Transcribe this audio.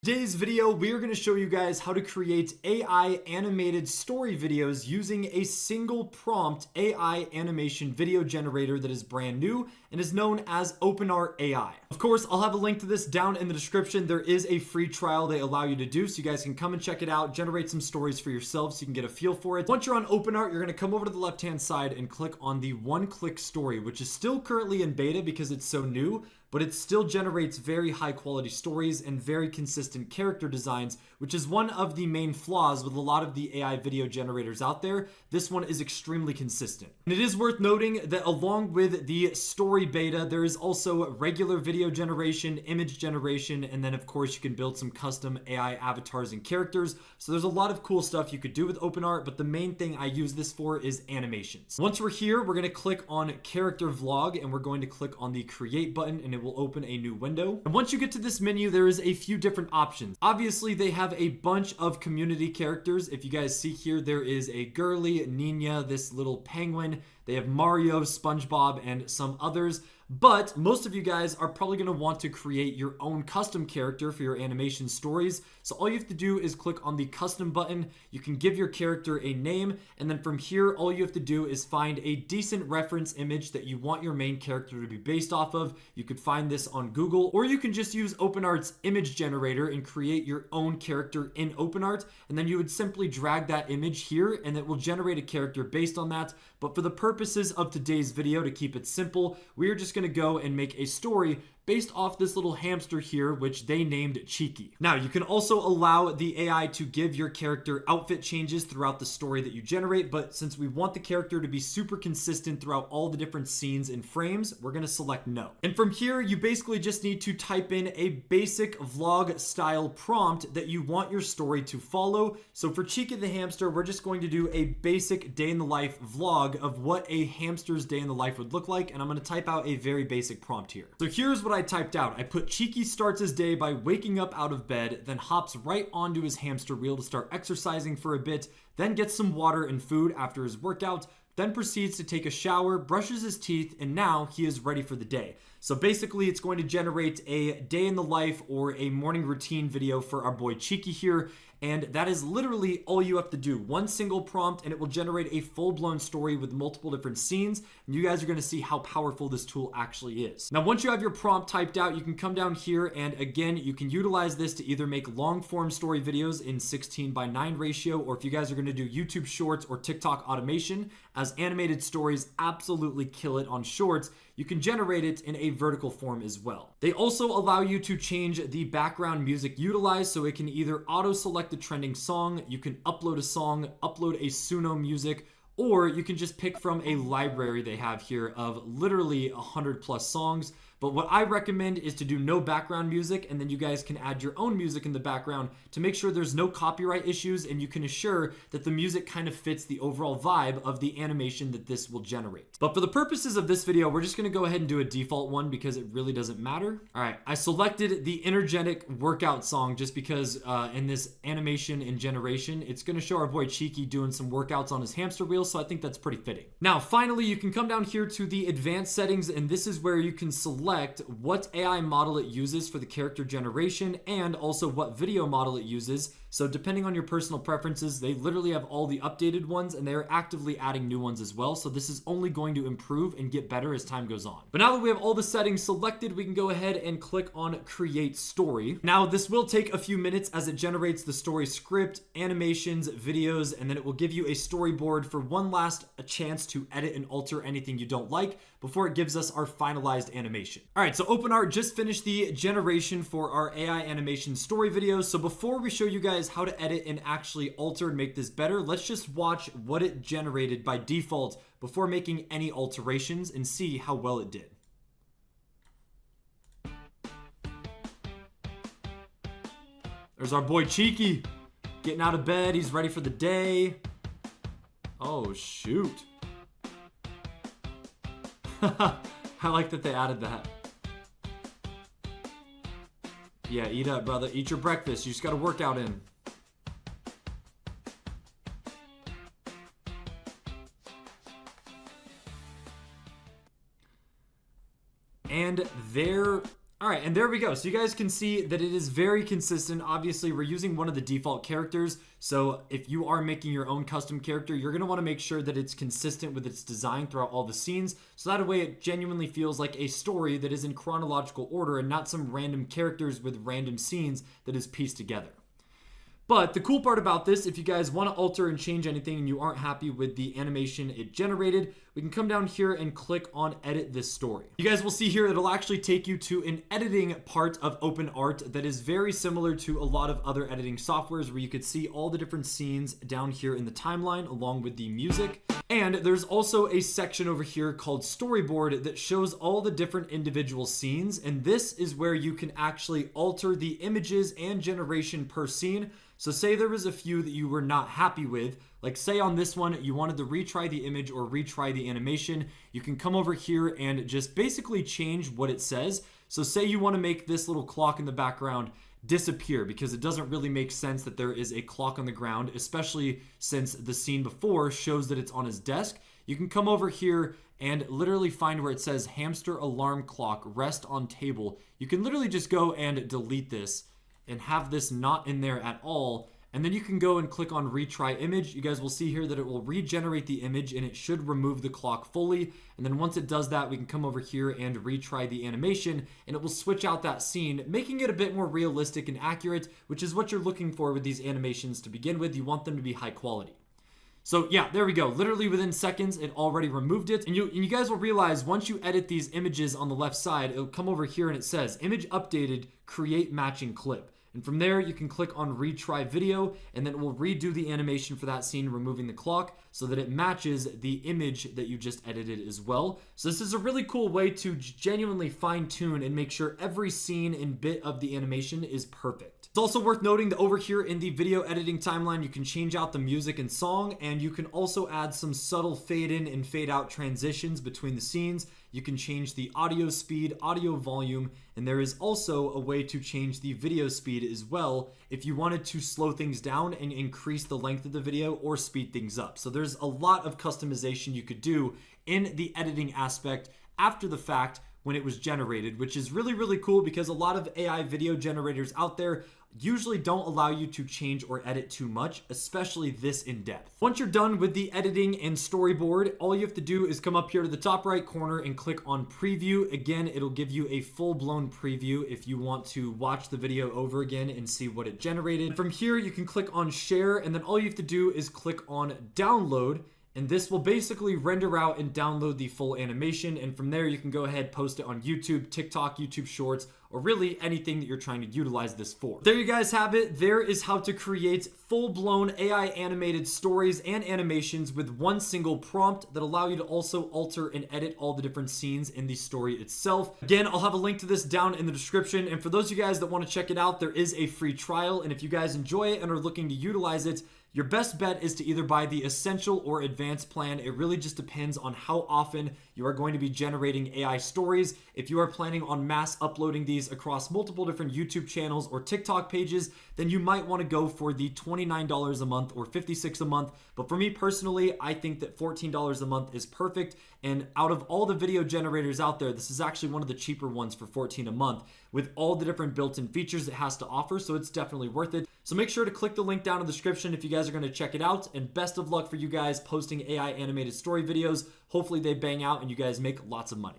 Today's video, we are going to show you guys how to create AI animated story videos using a single prompt AI animation video generator that is brand new and is known as OpenArt AI. Of course, I'll have a link to this down in the description. There is a free trial they allow you to do, so you guys can come and check it out, generate some stories for yourselves so you can get a feel for it. Once you're on OpenArt, you're going to come over to the left-hand side and click on the one-click story, which is still currently in beta because it's so new, but it still generates very high quality stories and very consistent character designs, which is one of the main flaws with a lot of the AI video generators out there. This one is extremely consistent. And it is worth noting that along with the story beta, there is also regular video generation, image generation, and then of course you can build some custom AI avatars and characters. So there's a lot of cool stuff you could do with OpenArt, but the main thing I use this for is animations. Once we're here, we're going to click on character vlog and we're going to click on the create button and it will open a new window. And once you get to this menu, there is a few different options. Obviously, they have a bunch of community characters. If you guys see here, there is a girly, Nina, this little penguin. They have Mario, SpongeBob, and some others. But most of you guys are probably going to want to create your own custom character for your animation stories. So all you have to do is click on the custom button. You can give your character a name. And then from here, all you have to do is find a decent reference image that you want your main character to be based off of. You could find this on Google, or you can just use OpenArt's image generator and create your own character in OpenArt. And then you would simply drag that image here and it will generate a character based on that. But for the purposes of today's video, to keep it simple, we are just going to go and make a story based off this little hamster here, which they named Cheeky. Now, you can also allow the AI to give your character outfit changes throughout the story that you generate, but since we want the character to be super consistent throughout all the different scenes and frames, we're gonna select no. And from here, you basically just need to type in a basic vlog style prompt that you want your story to follow. So for Cheeky the hamster, we're just going to do a basic day in the life vlog of what a hamster's day in the life would look like, and I'm gonna type out a very basic prompt here. So here's what I typed out. I put Cheeky starts his day by waking up out of bed, then hops right onto his hamster wheel to start exercising for a bit, then gets some water and food after his workout, then proceeds to take a shower, brushes his teeth, and now he is ready for the day. So basically, it's going to generate a day in the life or a morning routine video for our boy Cheeky here. And that is literally all you have to do. One single prompt and it will generate a full-blown story with multiple different scenes. And you guys are going to see how powerful this tool actually is. Now, once you have your prompt typed out, you can come down here and again, you can utilize this to either make long-form story videos in 16:9 ratio, or if you guys are going to do YouTube shorts or TikTok automation, as animated stories absolutely kill it on shorts, you can generate it in a vertical form as well. They also allow you to change the background music utilized, so it can either auto-select a trending song, you can upload a song, upload a Suno music, or you can just pick from a library they have here of literally 100+ songs. But what I recommend is to do no background music, and then you guys can add your own music in the background to make sure there's no copyright issues and you can assure that the music kind of fits the overall vibe of the animation that this will generate. But for the purposes of this video, we're just going to go ahead and do a default one because it really doesn't matter. All right, I selected the energetic workout song just because in this animation and generation, it's going to show our boy Cheeky doing some workouts on his hamster wheel, so I think that's pretty fitting. Now, finally, you can come down here to the advanced settings, and this is where you can select what AI model it uses for the character generation and also what video model it uses. So depending on your personal preferences, they literally have all the updated ones and they're actively adding new ones as well. So this is only going to improve and get better as time goes on. But now that we have all the settings selected, we can go ahead and click on create story. Now this will take a few minutes as it generates the story script, animations, videos, and then it will give you a storyboard for one last chance to edit and alter anything you don't like before it gives us our finalized animation. All right, so OpenArt just finished the generation for our AI animation story videos. So before we show you guys how to edit and actually alter and make this better, let's just watch what it generated by default before making any alterations and see how well it did. There's our boy Cheeky getting out of bed. He's ready for the day. Oh, shoot. I like that they added that. Yeah, eat up, brother. Eat your breakfast. You just got to work out in. And there All right, and there we go. So you guys can see that it is very consistent. Obviously, we're using one of the default characters. So if you are making your own custom character, you're going to want to make sure that it's consistent with its design throughout all the scenes. So that way it genuinely feels like a story that is in chronological order and not some random characters with random scenes that is pieced together. But the cool part about this, if you guys want to alter and change anything and you aren't happy with the animation it generated, we can come down here and click on edit this story. You guys will see here it'll actually take you to an editing part of OpenArt that is very similar to a lot of other editing softwares, where you could see all the different scenes down here in the timeline along with the music. And there's also a section over here called storyboard that shows all the different individual scenes, and this is where you can actually alter the images and generation per scene. So say there was a few that you were not happy with, like say on this one you wanted to retry the image or retry the animation, you can come over here and just basically change what it says. So say you want to make this little clock in the background disappear because it doesn't really make sense that there is a clock on the ground, especially since the scene before shows that it's on his desk. You can come over here and literally find where it says hamster alarm clock rest on table. You can literally just go and delete this and have this not in there at all. And then you can go and click on retry image. You guys will see here that it will regenerate the image and it should remove the clock fully. And then once it does that, we can come over here and retry the animation and it will switch out that scene, making it a bit more realistic and accurate, which is what you're looking for with these animations to begin with. You want them to be high quality. So yeah, there we go. Literally within seconds, it already removed it. And you guys will realize once you edit these images on the left side, it'll come over here and it says image updated, create matching clip. And from there, you can click on retry video, and then it will redo the animation for that scene, removing the clock so that it matches the image that you just edited as well. So this is a really cool way to genuinely fine tune and make sure every scene and bit of the animation is perfect. It's also worth noting that over here in the video editing timeline, you can change out the music and song, and you can also add some subtle fade in and fade out transitions between the scenes. You can change the audio speed, audio volume, and there is also a way to change the video speed as well if you wanted to slow things down and increase the length of the video or speed things up. So there's a lot of customization you could do in the editing aspect after the fact when it was generated, which is really, really cool because a lot of AI video generators out there usually don't allow you to change or edit too much, especially this in depth. Once you're done with the editing and storyboard, all you have to do is come up here to the top right corner and click on preview. Again, it'll give you a full-blown preview if you want to watch the video over again and see what it generated. From here, you can click on share, and then all you have to do is click on download. And this will basically render out and download the full animation. And from there, you can go ahead, post it on YouTube, TikTok, YouTube Shorts, or really anything that you're trying to utilize this for. There you guys have it. There is how to create full-blown AI animated stories and animations with one single prompt that allow you to also alter and edit all the different scenes in the story itself. Again, I'll have a link to this down in the description. And for those of you guys that want to check it out, there is a free trial. And if you guys enjoy it and are looking to utilize it, your best bet is to either buy the essential or advanced plan. It really just depends on how often you are going to be generating AI stories. If you are planning on mass uploading these across multiple different YouTube channels or TikTok pages, then you might want to go for the $29 a month or $56 a month. But for me personally, I think that $14 a month is perfect. And out of all the video generators out there, this is actually one of the cheaper ones for $14 a month with all the different built-in features it has to offer. So it's definitely worth it. So make sure to click the link down in the description if you guys are going to check it out. And best of luck for you guys posting AI animated story videos. Hopefully they bang out and you guys make lots of money.